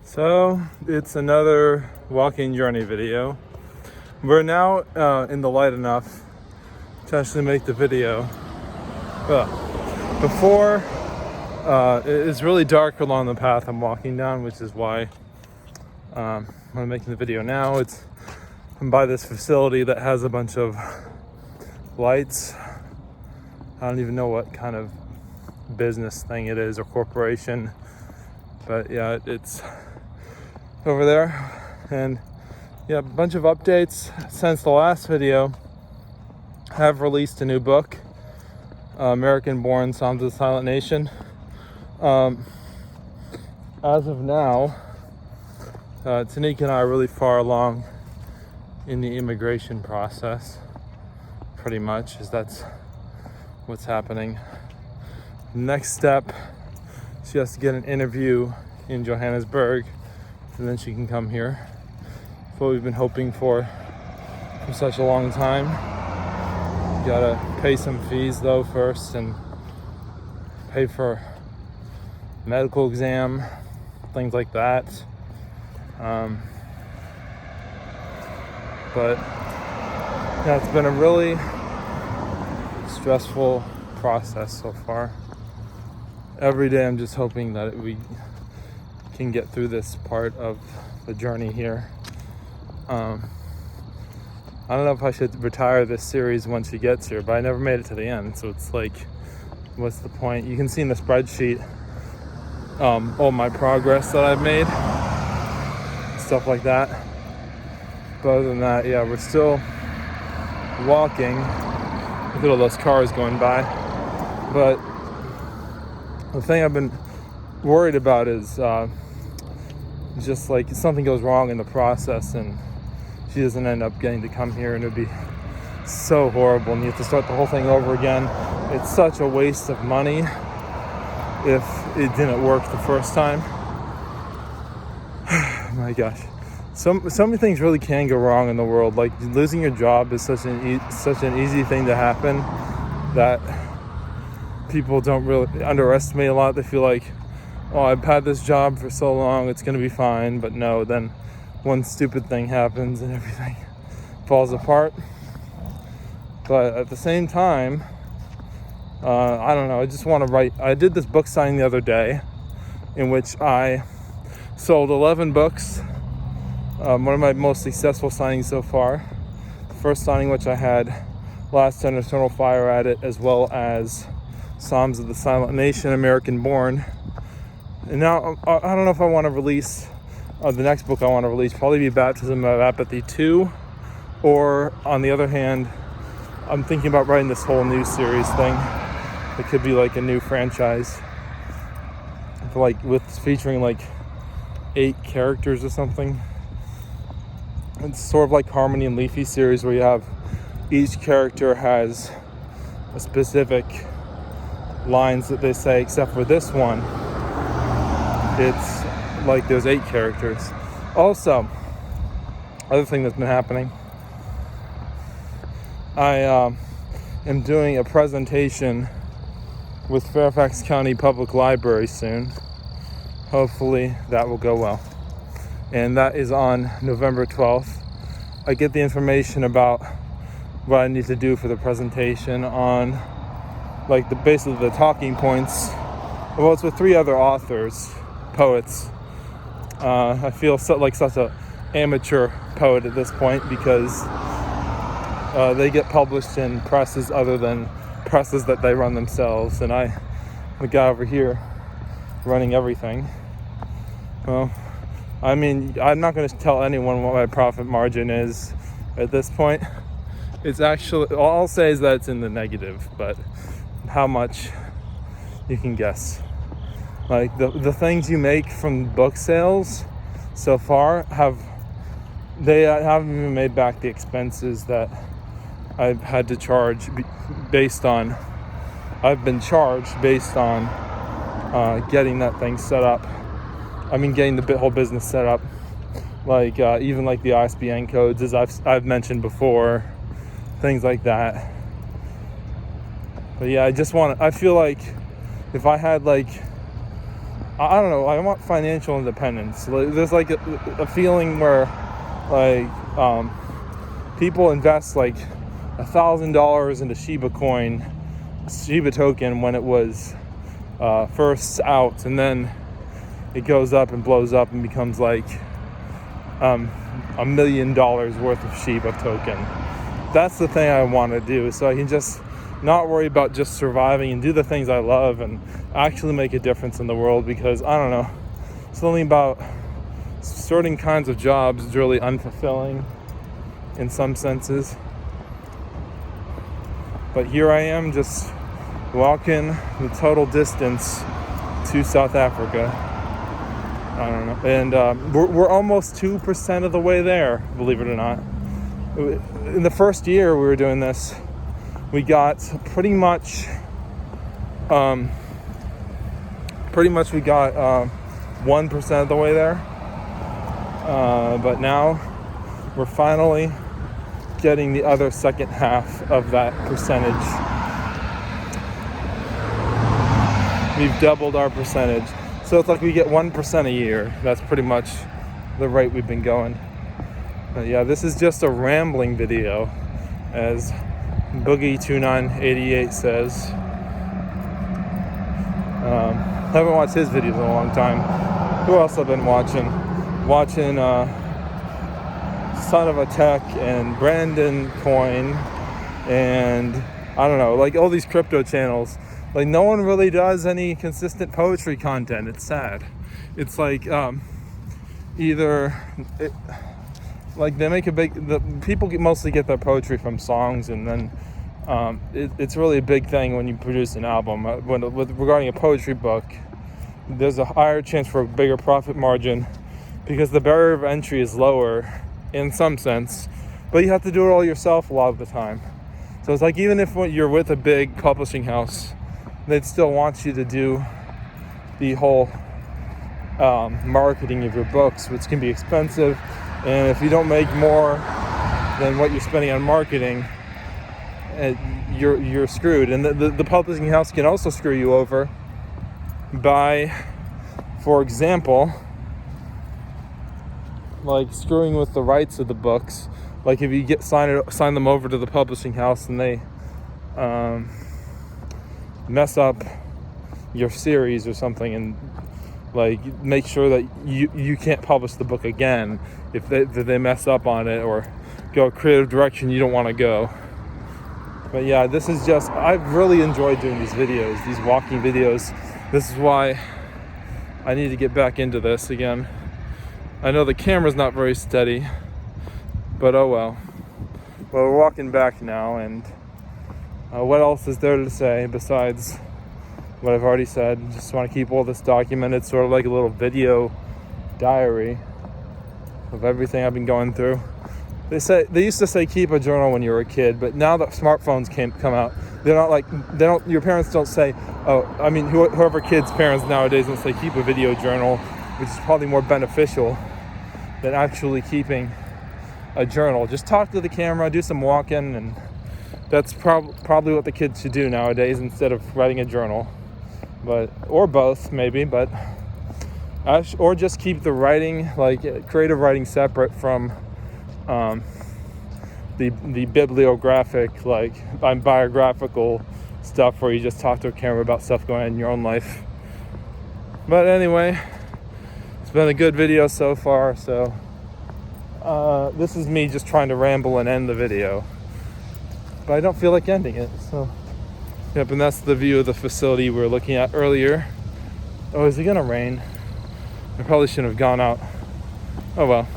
So it's another walking journey video. We're now in the light enough to actually make the video. Before, it's really dark along the path I'm walking down, which is why I'm making the video now. I'm by this facility that has a bunch of lights. I don't even know what kind of business thing it is or corporation, but yeah, it's over there. And yeah, a bunch of updates since the last video. Have released a new book, American Born, Psalms of the Silent Nation. As of now, Tanika and I are really far along in the immigration process, pretty much, as that's what's happening. Next step, she has to get an interview in Johannesburg, and then she can come here. That's what we've been hoping for such a long time. Gotta pay some fees though first, and pay for medical exam, things like that. But yeah, it's been a really stressful process so far. Every day I'm just hoping that we can get through this part of the journey here. I don't know if I should retire this series once she gets here, but I never made it to the end, so it's like, what's the point? You can see in the spreadsheet all my progress that I've made, stuff like that. But other than that, yeah, we're still walking. Look at all those cars going by. But the thing I've been worried about is just like something goes wrong in the process and she doesn't end up getting to come here, and it'd be so horrible and you have to start the whole thing over again. It's such a waste of money if it didn't work the first time. My gosh, so many things really can go wrong in the world. Like losing your job is such an easy thing to happen that people don't really underestimate a lot. They feel like, oh, I've had this job for so long, it's gonna be fine. But no, then one stupid thing happens and everything falls apart. But at the same time, I don't know, I just want to write. I did this book signing the other day in which I sold 11 books. One of my most successful signings so far. The first signing, which I had Last and Eternal Fire at it, as well as Psalms of the Silent Nation, American Born. And now I don't know if I want to release the next book I want to release, probably be Baptism of Apathy 2, or on the other hand, I'm thinking about writing this whole new series thing. It could be like a new franchise, like with featuring like 8 characters or something. It's sort of like Harmony and Leafy series, where you have each character has a specific lines that they say, except for this one, it's like there's 8 characters. Also, other thing that's been happening, I am doing a presentation with Fairfax County Public Library soon. Hopefully that will go well. And that is on November 12th. I get the information about what I need to do for the presentation on like basically the talking points. Well, it's with 3 other authors, poets. I feel like such an amateur poet at this point because they get published in presses other than presses that they run themselves, and I'm the guy over here running everything. Well, I mean, I'm not going to tell anyone what my profit margin is at this point. It's actually, all I'll say is that it's in the negative, but how much you can guess. Like the things you make from book sales so far haven't even made back the expenses that I've had to charge I've been charged based on getting that thing set up. I mean, getting the whole business set up. Like even like the ISBN codes, as I've mentioned before, things like that. But yeah, I feel like if I had like I don't know, I want financial independence. There's like a feeling where like people invest like $1,000 into Shiba token when it was first out, and then it goes up and blows up and becomes like $1 million worth of Shiba token. That's the thing I want to do, so I can just not worry about just surviving and do the things I love and actually make a difference in the world. Because I don't know, something about certain kinds of jobs is really unfulfilling in some senses. But here I am, just walking the total distance to South Africa. I don't know, and we're almost 2% of the way there, believe it or not. In the first year we were doing this, we got pretty much we got 1% of the way there. But now we're finally getting the other second half of that percentage. We've doubled our percentage. So it's like we get 1% a year. That's pretty much the rate we've been going. But yeah, this is just a rambling video, as Boogie2988 says. Haven't watched his videos in a long time. Who else I've been watching? Son of a Tech and Brandon Coin, and I don't know, like all these crypto channels. Like no one really does any consistent poetry content. It's sad. It's like like they make the people mostly get their poetry from songs, and then it's really a big thing when you produce an album. Regarding a poetry book, there's a higher chance for a bigger profit margin because the barrier of entry is lower in some sense, but you have to do it all yourself a lot of the time. So it's like, even if you're with a big publishing house, they'd still want you to do the whole marketing of your books, which can be expensive. And if you don't make more than what you're spending on marketing, you're screwed. And the publishing house can also screw you over by, for example, like screwing with the rights of the books. Like if you sign them over to the publishing house and they mess up your series or something, and like make sure that you can't publish the book again if they mess up on it or go a creative direction you don't want to go. But yeah, this is just, I've really enjoyed doing these videos, these walking videos. This is why I need to get back into this again. I know the camera's not very steady, but oh well. Well, we're walking back now, and what else is there to say besides what I've already said? Just want to keep all this documented, sort of like a little video diary of everything I've been going through. They used to say keep a journal when you were a kid, but now that smartphones come out, your parents don't say, whoever kids' parents nowadays don't say keep a video journal, which is probably more beneficial than actually keeping a journal. Just talk to the camera, do some walking, and that's probably what the kids should do nowadays instead of writing a journal. Or both maybe, or just keep the writing, like creative writing, separate from the bibliographic, like biographical stuff where you just talk to a camera about stuff going on in your own life. But anyway, it's been a good video so far, so this is me just trying to ramble and end the video, but I don't feel like ending it. So yep, and that's the view of the facility we were looking at earlier. Oh, is it gonna rain? I probably shouldn't have gone out. Oh well.